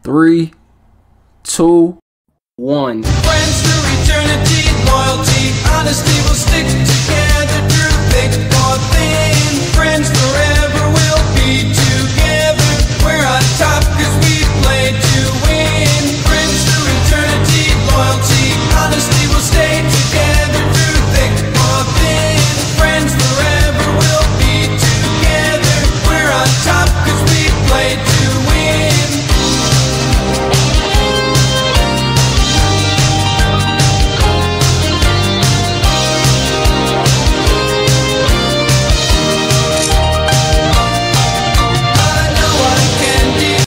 3, 2, 1. Friends through eternity, loyalty, honesty will stick together through thick or thin. Friends forever will be together. We're on top cause we play to win. Friends through eternity, loyalty, honesty will stay together through thick or thin. Friends forever will be together. We're on top cause we play to win.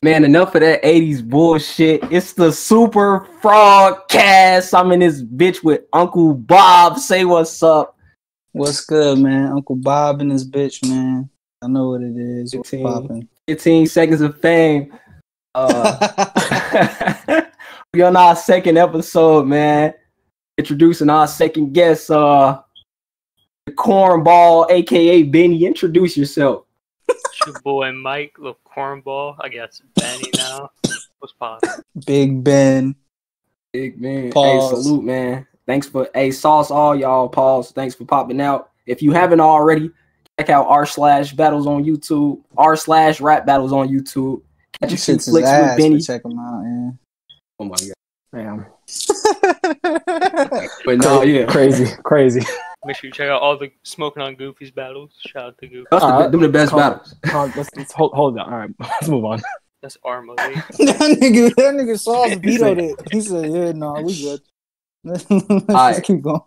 Man, enough of that 80s bullshit. It's the Super FROGCAST. I'm in this bitch with Uncle Bob. Say what's up. What's good, man? Uncle Bob and this bitch, man. I know what it is. What's 15, popping? 15 seconds of fame. We on our second episode, man. Introducing our second guest, the Cornball, aka Benny. Introduce yourself. It's your boy Mike, little cornball. I guess Benny now. What's poppin'? Big Ben. Big man. Pause. Hey, salute, man. Thanks for sauce all y'all. Pause. Thanks for popping out. If you haven't already, check out r/battles on YouTube. r/rap battles on YouTube. Catch a few Shits his flicks with ass. Benny. Check him out, man. Oh my god. Damn. But no, yeah. Crazy. Make sure you check out all the Smoking on Goofy's battles. Shout out to Goofy. That's them the best battles. Let's hold on. All right, let's move on. That's our movie. that nigga Sauce vetoed it. He said, "Yeah, no, we good." Let's right. keep going.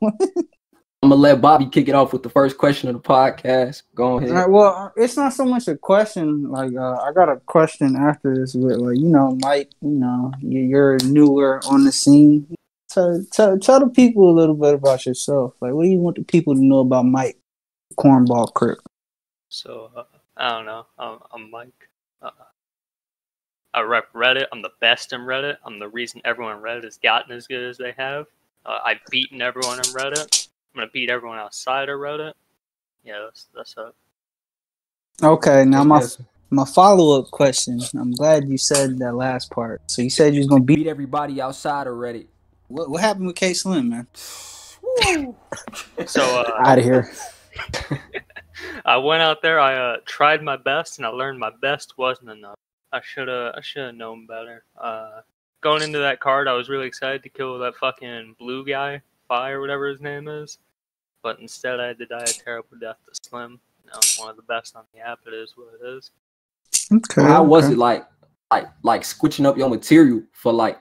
I'm gonna let Bobby kick it off with the first question of the podcast. Go ahead. All right, well, it's not so much a question. Like, I got a question after this, but like, Mike, you're newer on the scene. Tell the people a little bit about yourself. Like, what do you want the people to know about Mike, Cornball Crip? So, I don't know. I'm Mike. I rep Reddit. I'm the best in Reddit. I'm the reason everyone on Reddit has gotten as good as they have. I've beaten everyone on Reddit. I'm going to beat everyone outside of Reddit. Yeah, that's it. Okay, now my follow-up question. I'm glad you said that last part. So you said you was going to beat Beat everybody outside of Reddit. What happened with K Slim, man? So, Out of here. I went out there. I tried my best, and I learned my best wasn't enough. I should have known better. Going into that card, I was really excited to kill that fucking blue guy, Fi or whatever his name is. But instead, I had to die a terrible death to Slim. One of the best on the app. It is what it is. Okay. How was it like switching up your material for like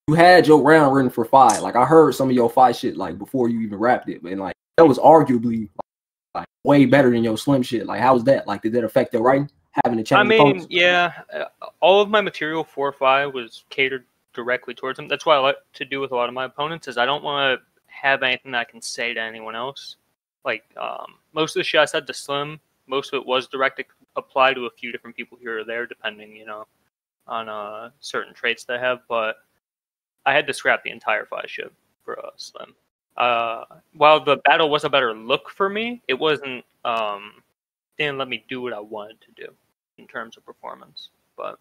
you had your round written for Fi? Like I heard some of your Fi shit like before you even rapped it, but like that was arguably like way better than your Slim shit. Like how was that? Like did that affect your writing? Having to change. I mean, yeah, all of my material for Fi was catered directly towards him. That's what I like to do with a lot of my opponents. Is I don't want to have anything that I can say to anyone else. Like most of the shit I said to Slim, most of it was direct apply to a few different people here or there, depending, on certain traits they have. But I had to scrap the entire Fi shit for Slim. While the battle was a better look for me, it wasn't. Didn't let me do what I wanted to do in terms of performance. But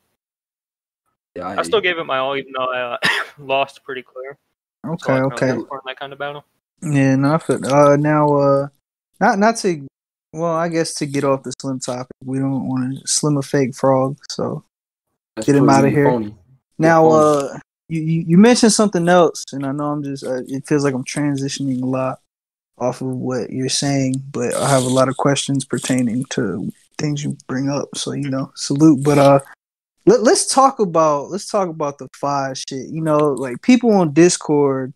Yeah, I still gave it my all, even though I lost pretty clear. Okay, So I okay. in that kind of battle. Yeah, no, I feel, now, not to, well, I guess to get off the Slim topic, we don't want to Slim a fake frog, so That's get him true, out of you here. phony. Now, you mentioned something else, and I know I'm just, it feels like I'm transitioning a lot off of what you're saying, but I have a lot of questions pertaining to things you bring up, so, salute. But, let's talk about the Fi shit. Like people on Discord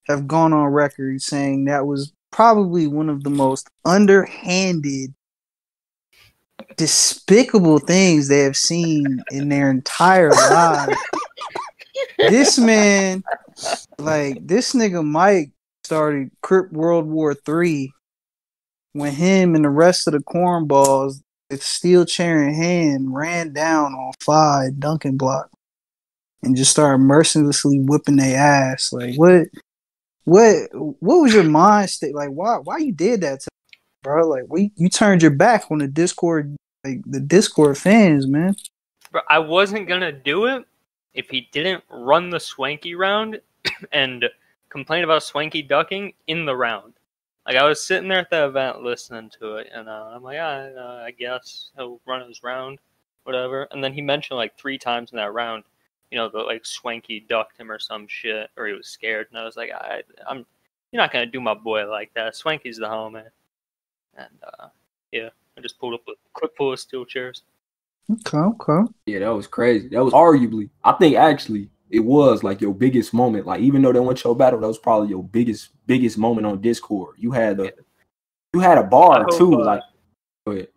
have gone on record saying that was probably one of the most underhanded, despicable things they have seen in their entire lives. This man, like this nigga Mike started Crip World War III when him and the rest of the cornballs with steel chair in hand ran down on Fi Duncan block and just started mercilessly whipping their ass. Like what was your mind state? Like why you did that to me, bro? Like you turned your back on the Discord, like the Discord fans, man. Bro, I wasn't gonna do it, if he didn't run the Swanky round and complain about Swanky ducking in the round. Like, I was sitting there at the event listening to it, and I'm like, I guess he'll run his round, whatever. And then he mentioned like 3 times in that round, you know, the like Swanky ducked him or some shit, or he was scared. And I was like, you're not gonna do my boy like that. Swanky's the homie. And yeah, I just pulled up a quick pull of steel chairs. Okay. Yeah, that was crazy. That was arguably, I think actually it was like your biggest moment. Like, even though that went your battle, that was probably your biggest moment on Discord. You had a bar too. Like, go ahead.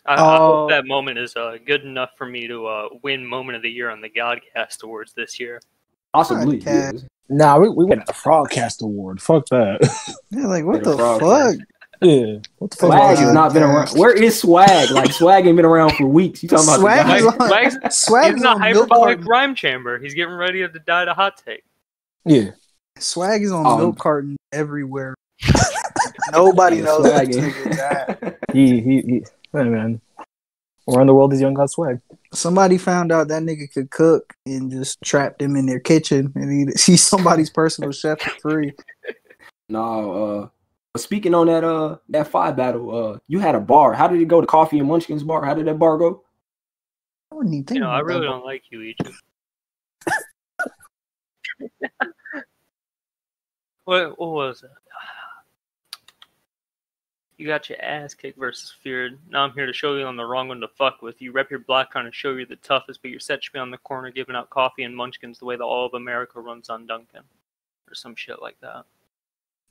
I hope that moment is good enough for me to win Moment of the Year on the Godcast Awards this year. Possibly. Yeah. Nah, we went the FROGCAST award. Fuck that. Yeah, like what Yeah, the the fuck? Yeah. What the fuck? Swag has not been around. Where is Swag? Like, Swag ain't been around for weeks. You talking about Swag the is guy? on- Swag He's is in a on milk hyperbolic carton. rhyme chamber. He's getting ready to die to hot take. Yeah. Swag is on milk carton everywhere. Yeah, Nobody knows Swag that ain't- nigga's at. He hey man. Around the world, these young got swag. Somebody found out that nigga could cook and just trapped him in their kitchen, and he's somebody's personal chef for free. No, speaking on that 5 battle, you had a bar. How did it go? The Coffee and Munchkins bar. How did that bar go? I wouldn't even think You know, I about really that. don't like you, Egypt. What was it? You got your ass kicked versus Feared. Now I'm here to show you I'm the wrong one to fuck with. You rep your black card and show you're the toughest, but you're set to be on the corner giving out coffee and munchkins the way the all of America runs on Duncan. Or some shit like that.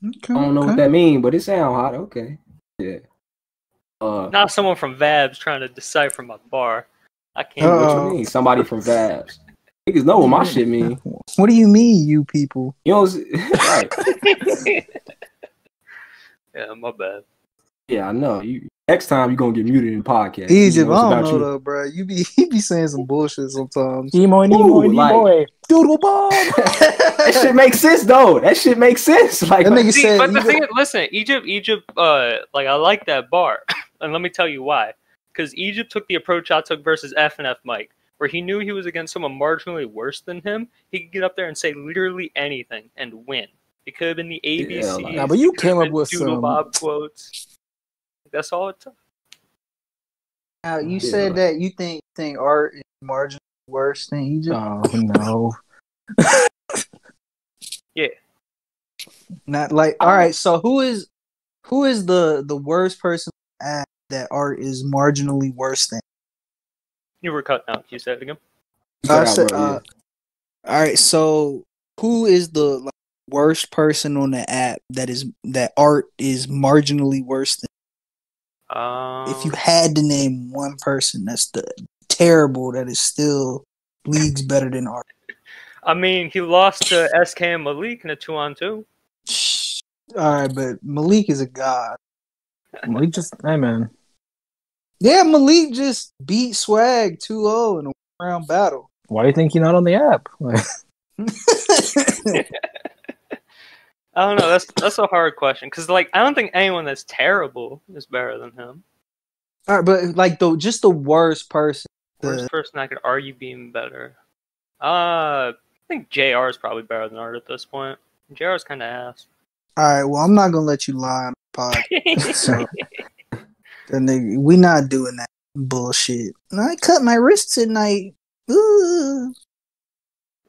Okay, I don't know what that means, but it sounds hot. Okay. Yeah. Not someone from Vabs trying to decipher my bar. I can't. What you mean? Somebody from Vabs. Niggas know what my shit mean. What do you mean, you people? You know, right? Yeah, my bad. Yeah, I know. Next time you're gonna get muted in the podcast. Egypt, You know, it's I don't about know you. though, bro. You be saying some bullshit sometimes. Nemo, Doodle Bob. That shit makes sense though. That shit makes sense. Like, That nigga See, said, but the you thing is, listen, Egypt, like, I like that bar. And let me tell you why. Because Egypt took the approach I took versus F Mike, where he knew he was against someone marginally worse than him. He could get up there and say literally anything and win. It could have been the ABC. like- Nah, but you came up with Doodle some. Bob quotes. That's all it took. Now, you said that you think art is marginally worse than Egypt. Oh no. Yeah. Not like all right. So who is the worst person at that art is marginally worse than? You were cut out. You said it again. I Cut out, said, bro, yeah. all right. So who is the worst person on the app that art is marginally worse than? If you had to name one person that's the terrible that is still leagues better than art. I mean, he lost to SK and Malik in a 2-on-2. All right, but Malik is a god. We just, hey man. Yeah, Malik just beat Swag 2-0 in a round battle. Why do you think you're not on the app? Like, I don't know. That's a hard question because, like, I don't think anyone that's terrible is better than him. All right, but like just the worst person. Worst person I could argue being better. I think JR is probably better than Art at this point. JR is kind of ass. All right, well, I'm not gonna let you lie on the pod. So, we not doing that bullshit. I cut my wrists at night. Ooh.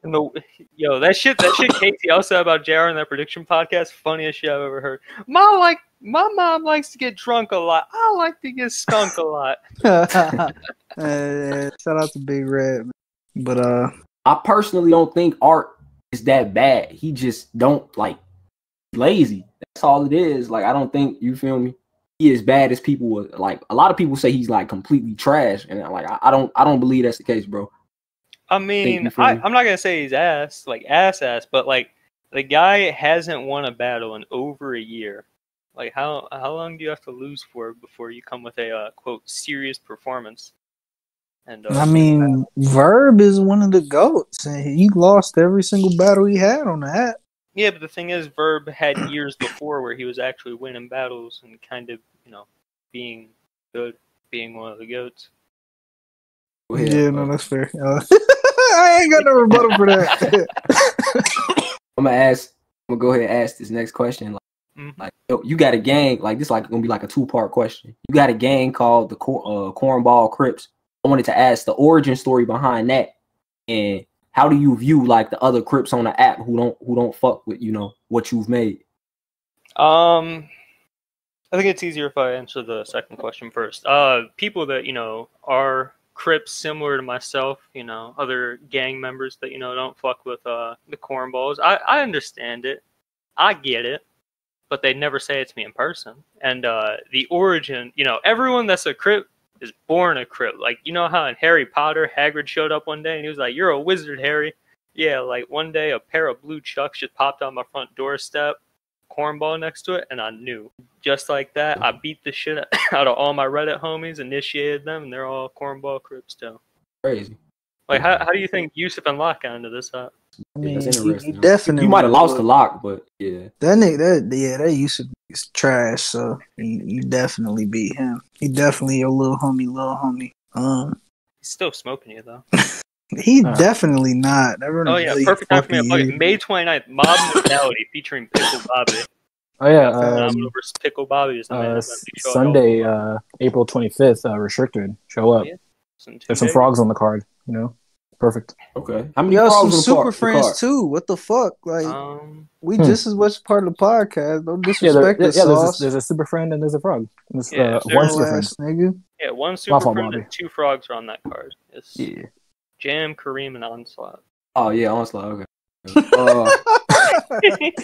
And that shit KTL said about JR in that prediction podcast, funniest shit I've ever heard. My mom likes to get drunk a lot. I like to get skunk a lot. Shout out to Big Red, but I personally don't think art is that bad. He just don't like lazy. That's all it is. Like, I don't think, you feel me, he as bad as people would like. A lot of people say he's like completely trash, and like I don't believe that's the case, bro. I mean, I'm not gonna say he's ass, but like the guy hasn't won a battle in over a year. Like, how long do you have to lose for before you come with a quote serious performance? And I mean, Verb is one of the GOATs, and he lost every single battle he had on the app. yeah, but the thing is, Verb had years before where he was actually winning battles and kind of, being good, being one of the GOATs. Go ahead, Yeah, no, that's fair. I ain't got no rebuttal for that. I'm gonna go ahead and ask this next question. Like yo, you got a gang, like this like gonna be like a 2-part question. You got a gang called the Cornball Crips. I wanted to ask the origin story behind that, and how do you view like the other Crips on the app who don't fuck with, you know, what you've made? I think it's easier if I answer the second question first. People that, you know, are Crips similar to myself, you know, other gang members that, you know, don't fuck with the cornballs. I understand it. I get it. But they never say it to me in person. And the origin, you know, everyone that's a Crip is born a Crip. Like, you know how in Harry Potter, Hagrid showed up one day and he was like, "You're a wizard, Harry." Yeah, like one day a pair of blue chucks just popped on my front doorstep, cornball next to it, and I knew. Just like that, I beat the shit out of all my Reddit homies, initiated them, and they're all cornball Crips too. Crazy. Like, how do you think Yusuf and Locke got into this up? I mean, That's interesting. you definitely You might have lost the lock, but yeah. That nigga, that used to be trash. So you definitely beat him. He definitely your little homie. He's still smoking you though. He definitely not. Never Oh yeah, perfect time for me to plug it. May 29th, Mob Mentality featuring Pickle Bobby. Oh yeah, Phenomenal versus Pickle Bobby is the man. Sunday, April 25th, restricted. Show up. Yeah. There's some frogs on the card. You know, perfect. Okay. How many Yo, some frogs on super the friends card? too. What the fuck? Like we just as much part of the podcast. Don't disrespect the sauce. There's a super friend and there's a frog. There's, Yeah, one super friend. Nigga. Yeah, one super fault, friend Bobby. and 2 frogs are on that card. It's Yeah. Jam, Kareem, and Onslaught. Oh yeah, Onslaught. Okay.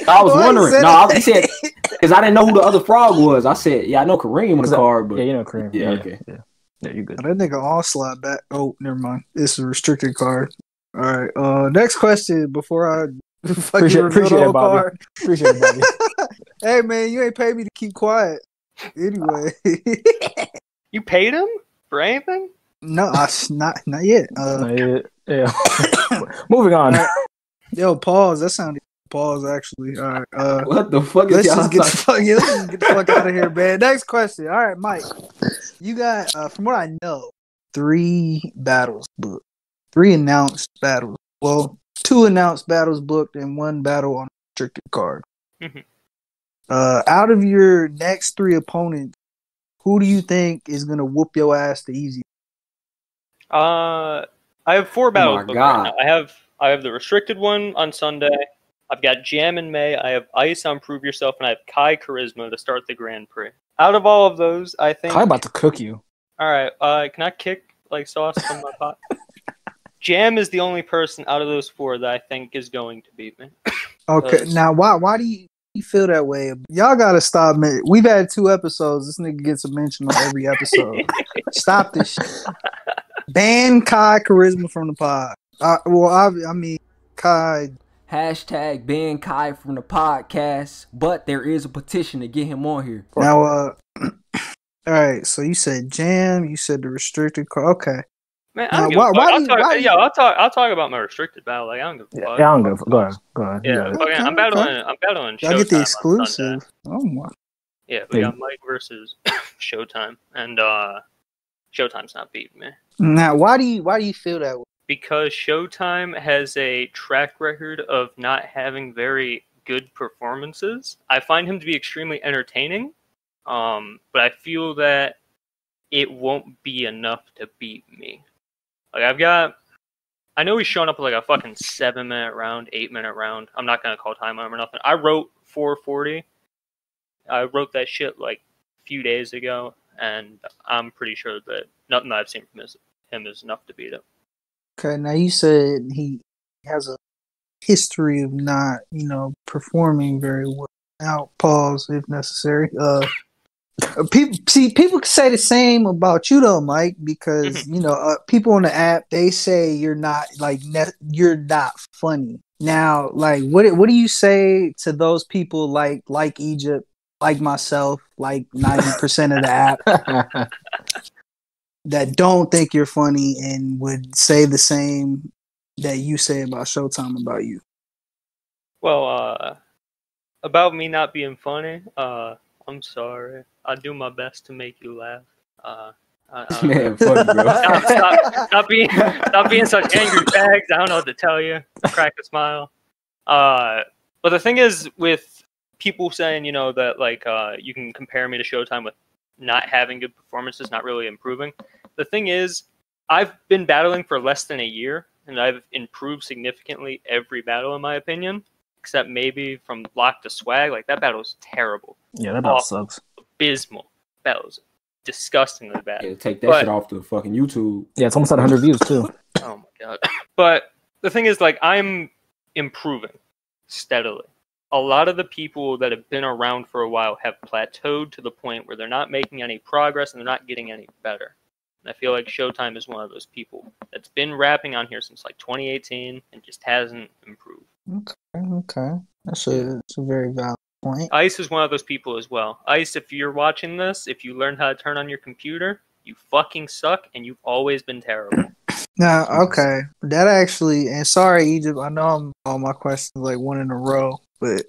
I was wondering. No, I said because I didn't know who the other frog was. I said, yeah, I know Kareem on the card, but Yeah, you know Kareem. Yeah, okay. Yeah, you're good. That nigga Onslaught back. Oh, never mind. It's a restricted card. All right. Next question before I fucking reveal the whole card. Appreciate it, Bobby. Hey man, you ain't paid me to keep quiet. Anyway. You paid him for anything? No, not yet. Yeah. Moving on. Yo, pause. That sounded pause actually. All right. What the fuck Let's is y'all just get the fuck out of here, man. Next question. All right, Mike. You got, from what I know, 3 battles booked. 3 announced battles. Well, 2 announced battles booked and 1 battle on a restricted card. Mhm. Out of your next 3 opponents, who do you think is gonna whoop your ass the easiest? I have 4 battles my booked God. right now. I have the restricted one on Sunday. I've got Jam in May. I have Ice on Prove Yourself, and I have Kai Charisma to start the Grand Prix. Out of all of those, I think. I'm about to cook you. All right. Can I kick like sauce from my pot? Jam is the only person out of those 4 that I think is going to beat me. Okay, now why do you feel that way? Y'all gotta stop, man. We've had 2 episodes. This nigga gets a mention on every episode. Stop this shit. Ban Kai Charisma from the pod. I mean, Kai. Hashtag ban Kai from the podcast, but there is a petition to get him on here. Now, all right. So you said Jam. You said the restricted card. Okay. Man, I don't give a fuck. I'll talk about my restricted battle. Like I don't give a fuck. Yeah, I don't go. Go ahead. Yeah, Okay, I'm battling. Y'all get the Showtime on exclusive. Sunday. Oh my. Yeah, we got Mike versus Showtime, and Showtime's not beating me. Now, why do you feel that way? Because Showtime has a track record of not having very good performances. I find him to be extremely entertaining, but I feel that it won't be enough to beat me. Like I know he's showing up with like a fucking 7-minute round, 8-minute round. I'm not gonna call time on him or nothing. I wrote 440. I wrote that shit like a few days ago, and I'm pretty sure that nothing that I've seen from him is enough to beat him. Okay, now you said he has a history of not, performing very well. Now, pause if necessary. People can say the same about you though, Mike, because people on the app, they say you're not you're not funny. Now, like, what do you say to those people like Egypt, like myself, like 90% of the app that don't think you're funny and would say the same that you say about Showtime about you? Well, about me not being funny, I'm sorry. I do my best to make you laugh. Man, funny, bro. Stop being such angry bags. I don't know what to tell you. Crack a smile. But the thing is, with people saying, that like you can compare me to Showtime with not having good performances, not really improving. The thing is, I've been battling for less than a year, and I've improved significantly every battle, in my opinion, except maybe from Lock to Swag. Like, that battle is terrible. Yeah, that battle sucks. Abysmal. That was disgustingly bad. Yeah, take that shit off the fucking YouTube. Yeah, it's almost at 100 views, too. Oh, my God. But the thing is, like, I'm improving steadily. A lot of the people that have been around for a while have plateaued to the point where they're not making any progress and they're not getting any better. And I feel like Showtime is one of those people that's been rapping on here since like 2018 and just hasn't improved. Okay. That's a very valid point. Ice is one of those people as well. Ice, if you're watching this, if you learn how to turn on your computer, you fucking suck and you've always been terrible. Now, okay. That actually, and sorry, Egypt, I know I'm all my questions like one in a row, but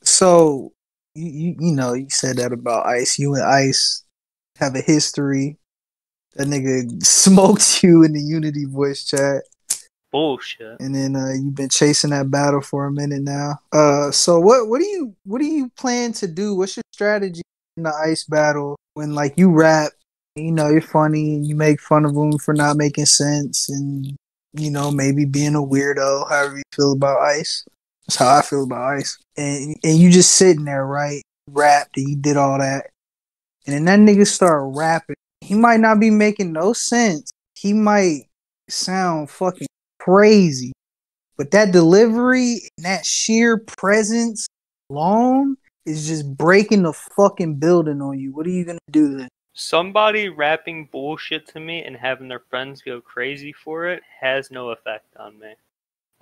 so you said that about Ice. You and Ice have a history. That nigga smoked you in the Unity voice chat. Bullshit. And then you've been chasing that battle for a minute now. So what do you plan to do? What's your strategy in the Ice battle when like you rap? You're funny and you make fun of them for not making sense and maybe being a weirdo. However you feel about Ice. That's how I feel about Ice. And you just sitting there, right? Rapped and you did all that. And then that nigga start rapping. He might not be making no sense. He might sound fucking crazy. But that delivery and that sheer presence alone is just breaking the fucking building on you. What are you gonna do then? Somebody rapping bullshit to me and having their friends go crazy for it has no effect on me.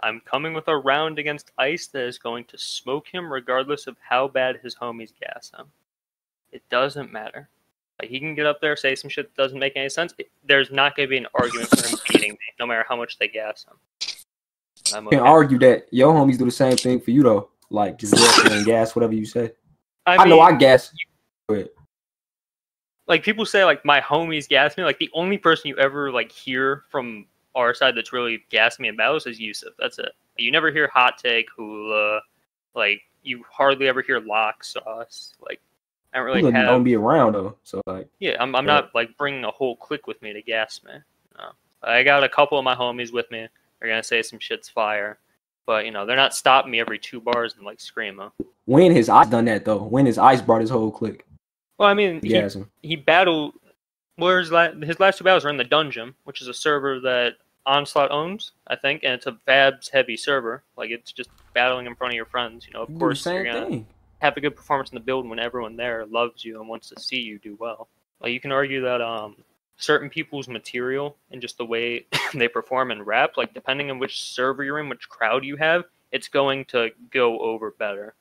I'm coming with a round against Ice that is going to smoke him regardless of how bad his homies gas him. It doesn't matter. Like, he can get up there, say some shit that doesn't make any sense. There's not going to be an argument for him beating me, no matter how much they gas him. You can argue that your homies do the same thing for you, though. Like, just go and gas whatever you say. I know I gas. But like, people say, like, my homies gas me. Like, the only person you ever, like, hear from our side that's really gassed me in battles is Yusuf. That's it. You never hear Hot Take, Hula. Like, you hardly ever hear Lock Sauce. Like, I don't really have... don't be around, though. So, like... Yeah, I'm not, like, bringing a whole clique with me to gas me. No. I got a couple of my homies with me. They're going to say some shit's fire. But, they're not stopping me every 2 bars and, like, screaming. When has Ice done that, though? When has Ice brought his whole clique? Well, I mean, he battled... Well, his last 2 battles were in the Dungeon, which is a server that Onslaught owns, I think, and it's a Vabs-heavy server. Like, it's just battling in front of your friends. Of course, you're going to have a good performance in the build when everyone there loves you and wants to see you do well. Like, you can argue that certain people's material and just the way they perform and rap, like, depending on which server you're in, which crowd you have, it's going to go over better.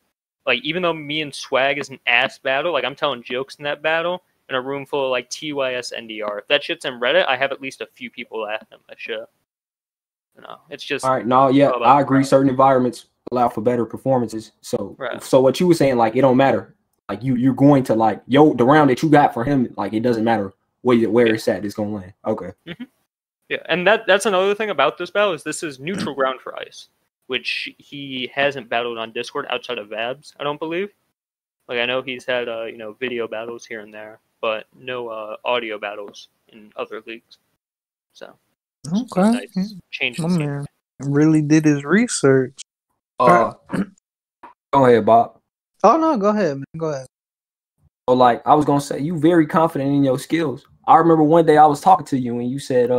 Like, even though me and Swag is an ass battle, like, I'm telling jokes in that battle, in a room full of like TYS NDR. If that shit's in Reddit, I have at least a few people laughing at my shit. It's just all right. No, yeah, I agree. Certain environments allow for better performances. So, so what you were saying, like, it don't matter. Like, you're going to like the round that you got for him. Like, it doesn't matter where it's at. It's gonna land. Okay. Mm-hmm. Yeah, and that's another thing about this battle is this is neutral ground for Ice, which he hasn't battled on Discord outside of Vabs. I don't believe. Like, I know he's had video battles here and there, but no audio battles in other leagues. So, okay, nice change. My man really did his research. Go ahead, Bob. Oh no, go ahead, man. Go ahead. So, like, I was gonna say, you very confident in your skills. I remember one day I was talking to you and you said,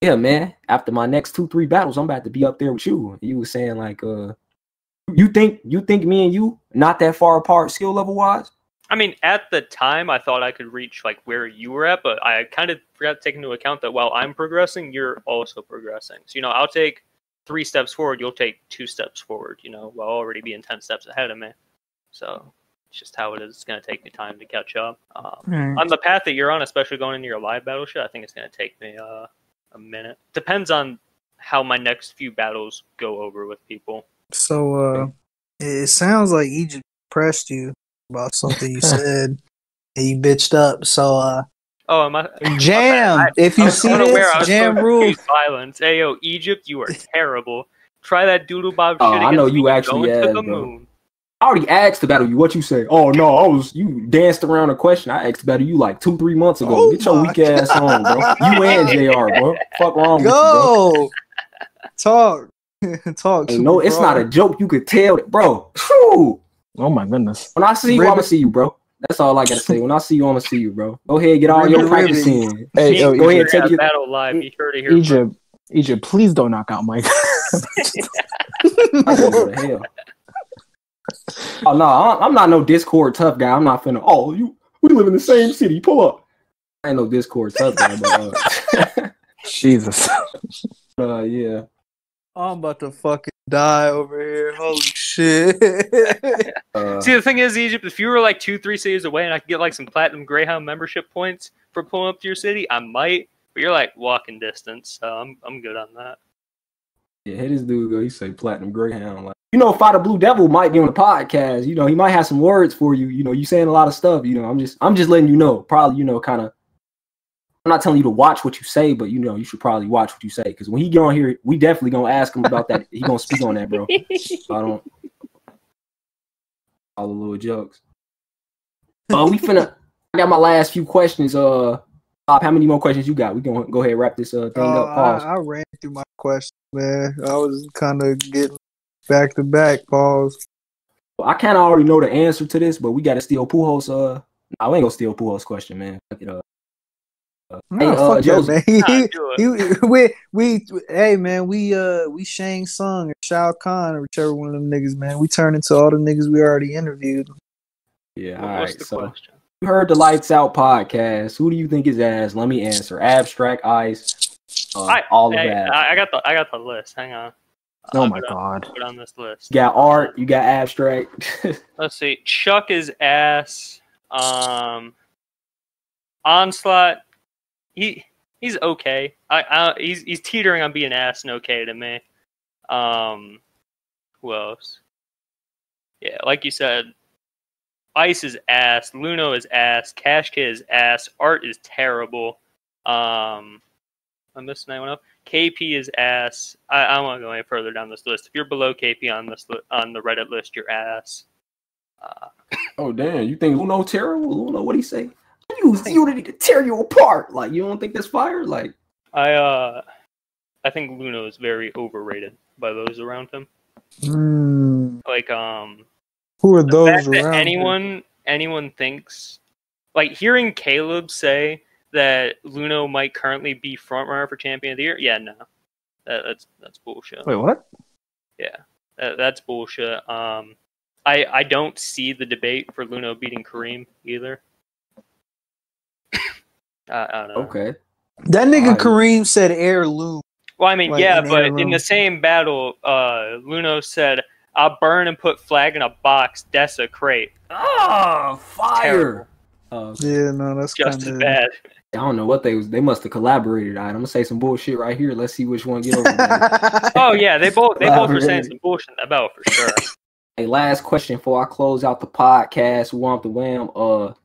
"Yeah, man. After my next 2-3 battles, I'm about to be up there with you." You were saying like, you think me and you not that far apart skill level wise? I mean, at the time, I thought I could reach like where you were at, but I kind of forgot to take into account that while I'm progressing, you're also progressing. So, I'll take 3 steps forward, you'll take 2 steps forward, while already being 10 steps ahead of me. So it's just how it is. It's going to take me time to catch up. On the path that you're on, especially going into your live battle shit, I think it's going to take me a minute. Depends on how my next few battles go over with people. So it sounds like Egypt pressed you about something you said and you bitched up. So Oh, am I? Jam. If you see this, Jam rules. Violence. Hey, yo, Egypt, you are terrible. Try that doodle bob Oh, shit I against know me, you you're actually going to asked, the bro. moon. I already asked about you. What you say? Oh no, you danced around a question. I asked about you like 2-3 months ago. Oh Get your my weak ass on, bro. You and JR, bro. Fuck wrong with you, bro. Go. Talk. Talk. Ain't no, it's not a joke. You could tell it, bro. Whew. Oh my goodness. When I see you, I'ma see you, bro. That's all I gotta say. When I see you, I'ma see you, bro. Go ahead, get all your practice in. Hey, yo, Go ahead, take your battle live. Be sure to hear Egypt, please don't knock out Mike. I go to hell. Oh no, I'm not no Discord tough guy. I'm not finna. Oh, we live in the same city. Pull up. I ain't no Discord tough guy, but Jesus. Yeah. I'm about to fucking die over here. Holy shit. See, the thing is, Egypt, if you were like 2-3 cities away and I could get like some platinum Greyhound membership points for pulling up to your city, I might. But you're like walking distance, so I'm good on that. Yeah, hit this dude go. He say platinum Greyhound. Like, Fight a Blue Devil might be on the podcast. He might have some words for you. You saying a lot of stuff. I'm just letting you know. Probably, kind of. I'm not telling you to watch what you say, but you should probably watch what you say, because when he get on here, we definitely gonna ask him about that. He gonna speak on that, bro. So I don't all the little jokes. I got my last few questions. Bob, how many more questions you got? We gonna go ahead and wrap this thing up. Pause. I ran through my questions, man. I was kind of getting back to back. Pause. I kind of already know the answer to this, but we got to steal Pujols. I ain't gonna steal Pujols' question, man. Fuck it up. No, fuck Joseph. that, man. Hey man, we Shang Tsung or Shao Kahn or whichever one of them niggas, man. We turn into all the niggas we already interviewed. Yeah, Well, all what's right. the So question? you heard the Lights Out podcast. Who do you think is ass? Let me answer. Abstract, Ice, all of that. I got the list. Hang on. Oh my god. Put on this list. You got Art. You got Abstract. Let's see. Chuck is ass. Onslaught. He's okay. He's teetering on being ass and okay to me. Who else? Yeah, like you said, Ice is ass. Luno is ass. Cash Kid is ass. Art is terrible. I'm missing anyone else. KP is ass. I don't want to go any further down this list. If you're below KP on this on the Reddit list, you're ass. Oh damn! You think Luno terrible? Luno, what he say? You need to tear you apart. Like, you don't think that's fire? Like, I think Luno is very overrated by those around him. Like, who are those fact around? that anyone thinks, like, hearing Caleb say that Luno might currently be frontrunner for Champion of the Year. Yeah, no, that's bullshit. Wait, what? Yeah, that's bullshit. I don't see the debate for Luno beating Kareem either. I don't know. okay. That nigga Kareem said heirloom. Well, I mean, Like yeah, an but heirloom. in the same battle, Luno said, "I'll burn and put flag in a box, desecrate." Oh, fire! Yeah, no, that's Just kind as of bad. I don't know what they must have collaborated. All right, I'm gonna say some bullshit right here. Let's see which one get over there. Oh yeah, they both were saying some bullshit about for sure. Hey, last question before I close out the podcast. Wham the wham.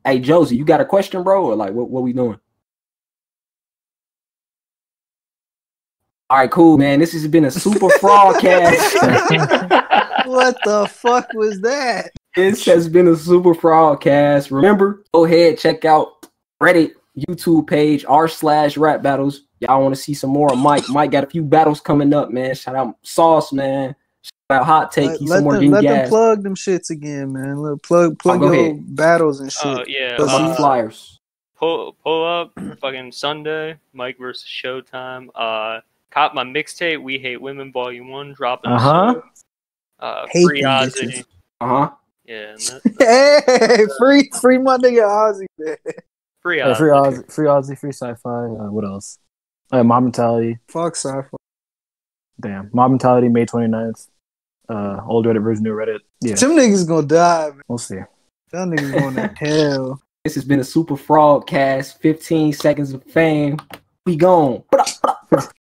Hey Josie, you got a question, bro, or like what we doing? All right, cool, man. This has been a super FROGCAST. What the fuck was that? This has been a super FROGCAST. Remember, go ahead, check out Reddit, YouTube page, r/rap battles. Y'all want to see some more of Mike. Mike got a few battles coming up, man. Shout out Sauce, man. Shout out Hot Take. He's somewhere getting let them gas. plug them shits again, man. Plug go your ahead. battles and shit. Oh yeah, Some flyers. pull up fucking Sunday, Mike versus Showtime. Cop my mixtape, We Hate Women Volume 1, dropping. Hate Free them Ozzy. bitches. Yeah, and Hey, free my nigga Ozzy, man. free Yeah, Ozzy. free Ozzy, free sci-fi. What else? Mob Mentality. Fuck sci-fi. Damn. Mob Mentality, May 29th. Old Reddit versus new Reddit. Yeah, Them niggas gonna die, man. we'll see. Them niggas going to hell. This has been a super FROGCAST. 15 seconds of fame. We gone.